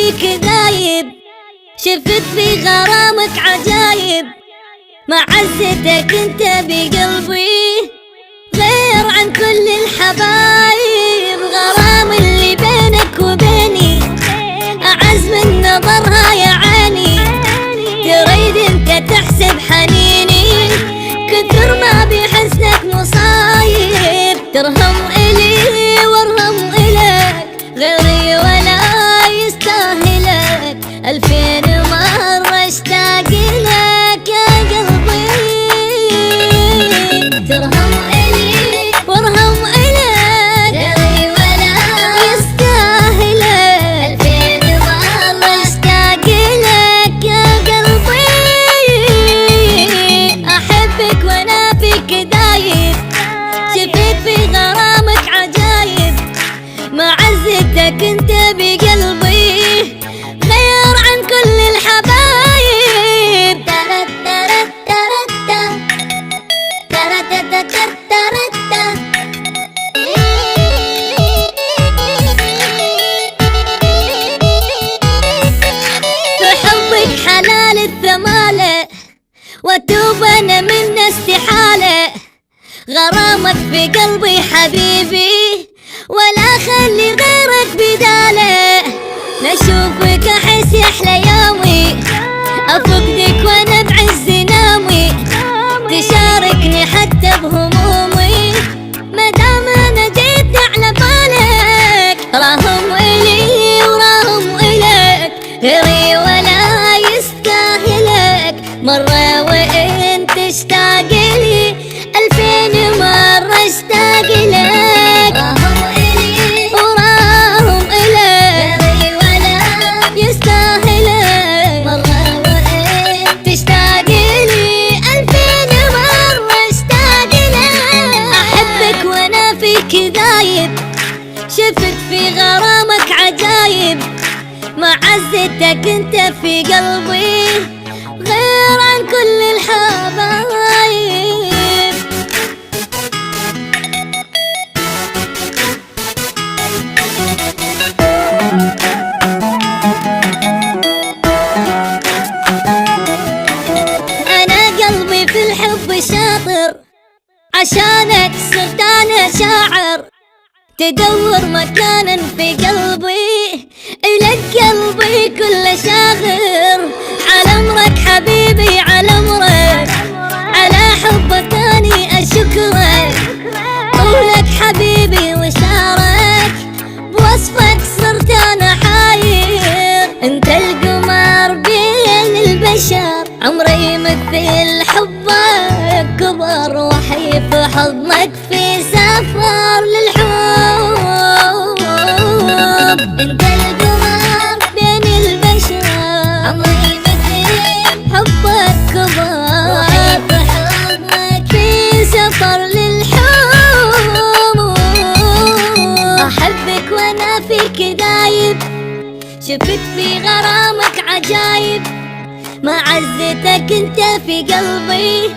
فيك دايب، شفت في غرامك عجايب، معزتك انت بقلبي غير عن كل الحبايب. غرام اللي بينك وبيني أعز من نظرها يا عيني، تريد انت تحسب حنيني كثر ما بحسنك مصايب. ترهم إلي وارهم إلك غيري ولا يستاهلك، 2000 مرة اشتاق لك يا قلبي. ترهم إلي وارهم إلك غيري ولا يستاهلك، 2000 مرة اشتاق لك يا قلبي. أحبك وأنا فيك دايب، شفت في غرامك عجايب، معزتك انت بقلبي غير عن كل الحبايب. بحبك حلال الثمالة واتوب انا من استحالة، غرامك في قلبي حبيبي ولا خلي غيرك بداله. نشوفك احس يحلى يومي، افقدك وانا بعز نومي، تشاركني حتى بهمومي مدام انا جيت على بالك. راهم الي وراهم الك غيري ولا يستاهلك، مرة وانت تشتاق لي 2000 مرة اشتاق لك. راهم الي وراهم الك غيري ولا يستاهلك، مرة وانت تشتاق لي 2000 مرة اشتاق لك. احبك وانا فيك دايب، شفت في غرامك عجايب، معزتك انت في قلبي غير عن كل الحبايب. انا قلبي في الحب شاطر، عشانك صرت انا شاعر، تدور مكانا في قلبي إلك قلبي كله شاغر. على امرك حبيبي على امرك، على حب تاني اشكرك، طولك حبيبي وشارك بوصفك صرت انا حاير. انت القمر بين البشر، عمري يمثل حبك كبر، وحي في حضنك في سفر للحب. انت القمر بين البشر، عمري يمثل حبك كبر، وحي في حضنك في سفر للحب. احبك وانا فيك دايب، شفت في غرامك عجايب، معزتك انت في قلبي.